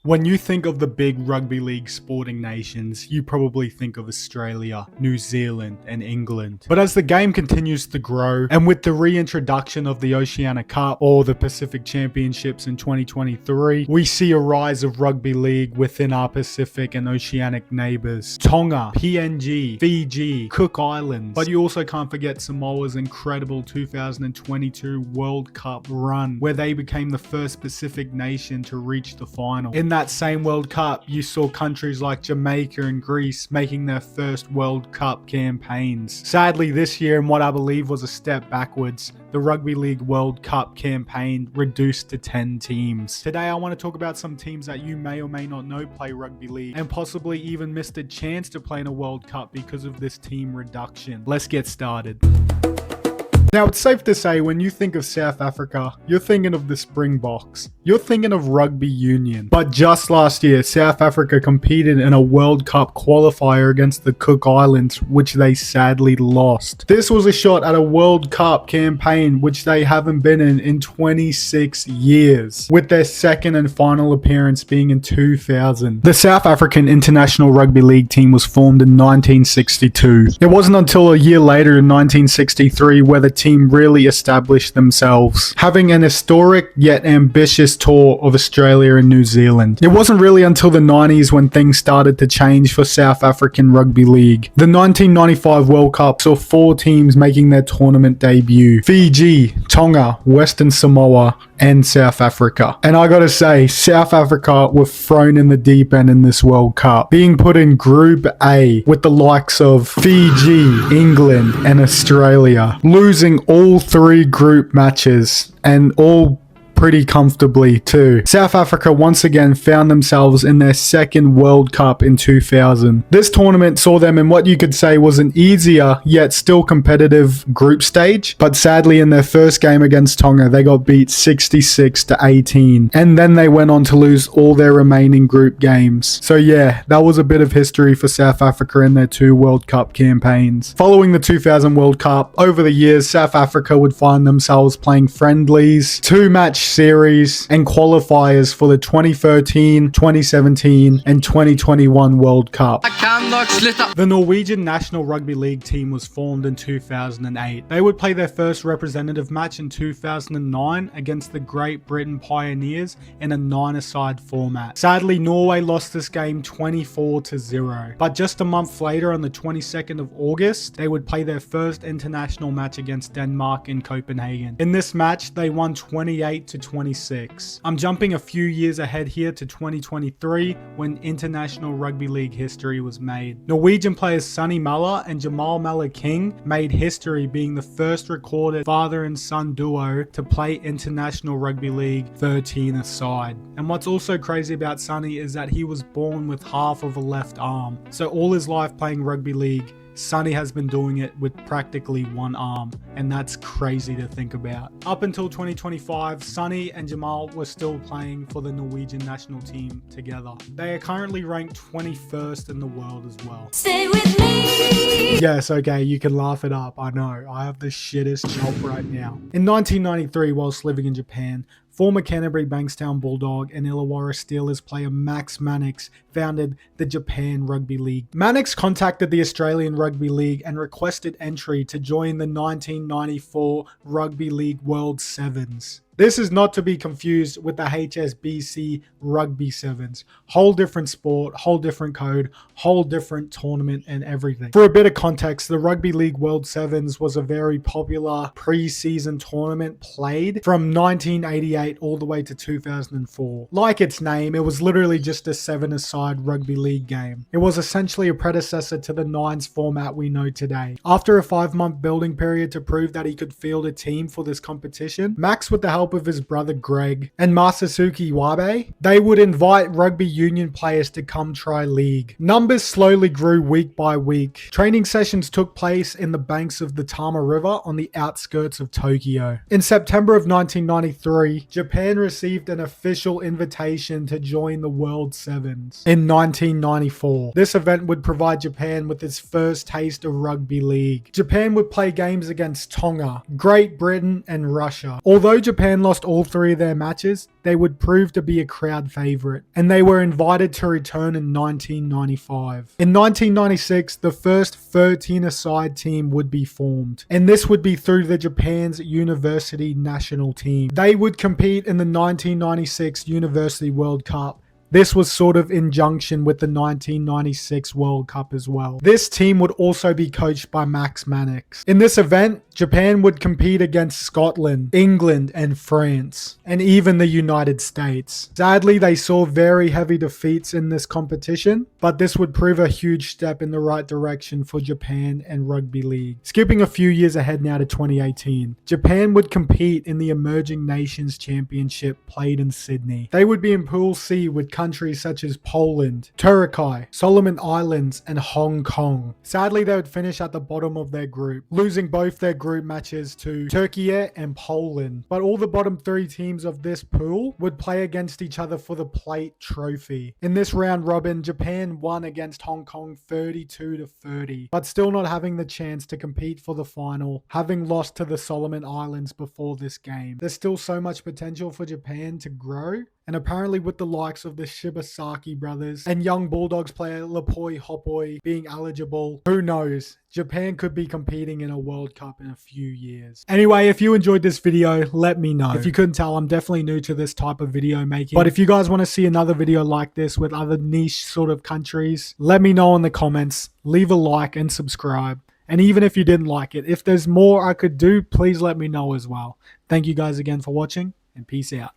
When you think of the big rugby league sporting nations, you probably think of Australia, New Zealand, and England. But as the game continues to grow, and with the reintroduction of the Oceania Cup or the Pacific Championships in 2023, we see a rise of rugby league within our Pacific and Oceanic neighbours. Tonga, PNG, Fiji, Cook Islands. But you also can't forget Samoa's incredible 2022 World Cup run, where they became the first Pacific nation to reach the final. In that same World Cup, you saw countries like Jamaica and Greece making their first World Cup campaigns. Sadly, this year, in what I believe was a step backwards, the Rugby League World Cup campaign reduced to 10 teams. Today, I want to talk about some teams that you may or may not know play rugby league and possibly even missed a chance to play in a World Cup because of this team reduction. Let's get started. Now, it's safe to say when you think of South Africa, you're thinking of the Springboks. You're thinking of rugby union. But just last year, South Africa competed in a World Cup qualifier against the Cook Islands, which they sadly lost. This was a shot at a World Cup campaign, which they haven't been in 26 years, with their second and final appearance being in 2000. The South African International Rugby League team was formed in 1962. It wasn't until a year later in 1963 where the team really established themselves, having an historic yet ambitious tour of Australia and New Zealand. It wasn't really until the 90s when things started to change for South African Rugby League. The 1995 World Cup saw 4 teams making their tournament debut: Fiji, Tonga, Western Samoa, and South Africa. And I gotta say, South Africa were thrown in the deep end in this World Cup, being put in Group A with the likes of Fiji, England, and Australia, losing all 3 group matches, and all pretty comfortably too. South Africa once again found themselves in their second World Cup in 2000. This tournament saw them in what you could say was an easier yet still competitive group stage, but sadly in their first game against Tonga they got beat 66-18, and then they went on to lose all their remaining group games. So yeah, that was a bit of history for South Africa in their 2 World Cup campaigns. Following the 2000 World Cup, over the years South Africa would find themselves playing friendlies, 2-match series, and qualifiers for the 2013, 2017, and 2021 World Cup. The Norwegian National Rugby League team was formed in 2008. They would play their first representative match in 2009 against the Great Britain Pioneers in a 9-a-side format. Sadly, Norway lost this game 24-0. But just a month later, on the 22nd of August, they would play their first international match against Denmark in Copenhagen. In this match, they won 28-26. I'm jumping a few years ahead here to 2023 when international rugby league history was made. Norwegian players Sonny Muller and Jamal Muller-King made history, being the first recorded father and son duo to play international rugby league 13-a-side. And what's also crazy about Sonny is that he was born with half of a left arm. So all his life playing rugby league, Sonny has been doing it with practically one arm, and that's crazy to think about. Up until 2025, Sonny and Jamal were still playing for the Norwegian national team together. They are currently ranked 21st in the world as well. Stay with me! Yes, okay, you can laugh it up, I know. I have the shittest job right now. In 1993, whilst living in Japan, former Canterbury Bankstown Bulldog and Illawarra Steelers player Max Mannix founded the Japan Rugby League. Mannix contacted the Australian Rugby League and requested entry to join the 1994 Rugby League World Sevens. This is not to be confused with the HSBC Rugby Sevens. Whole different sport, whole different code, whole different tournament and everything. For a bit of context, the Rugby League World Sevens was a very popular pre-season tournament played from 1988 all the way to 2004. Like its name, it was literally just a 7-a-side rugby league game. It was essentially a predecessor to the 9s format we know today. After a 5-month building period to prove that he could field a team for this competition, Max, with the help of his brother Greg and Masasuke Wabe, they would invite rugby union players to come try league. Numbers slowly grew week by week. Training sessions took place in the banks of the Tama River on the outskirts of Tokyo. In September of 1993, Japan received an official invitation to join the World Sevens. In 1994, this event would provide Japan with its first taste of rugby league. Japan would play games against Tonga, Great Britain, and Russia. Although Japan Japan lost all 3 of their matches, they would prove to be a crowd favourite, and they were invited to return in 1995. In 1996, the first 13-a-side team would be formed, and this would be through the Japan's university national team. They would compete in the 1996 University World Cup. This was sort of in junction with the 1996 World Cup as well. This team would also be coached by Max Mannix. In this event, Japan would compete against Scotland, England, and France, and even the United States. Sadly, they saw very heavy defeats in this competition, but this would prove a huge step in the right direction for Japan and Rugby League. Skipping a few years ahead now to 2018, Japan would compete in the Emerging Nations Championship played in Sydney. They would be in Pool C with countries such as Poland, Turkey, Solomon Islands, and Hong Kong. Sadly, they would finish at the bottom of their group, losing both their group matches to Turkey and Poland. But all the bottom 3 teams of this pool would play against each other for the plate trophy. In this round robin, Japan won against Hong Kong 32-30, but still not having the chance to compete for the final, having lost to the Solomon Islands before this game. There's still so much potential for Japan to grow, and apparently with the likes of the Shibasaki brothers and young Bulldogs player Lapoi Hopoi being eligible, who knows? Japan could be competing in a World Cup in a few years. Anyway, if you enjoyed this video, let me know. If you couldn't tell, I'm definitely new to this type of video making. But if you guys want to see another video like this with other niche sort of countries, let me know in the comments. Leave a like and subscribe. And even if you didn't like it, if there's more I could do, please let me know as well. Thank you guys again for watching, and peace out.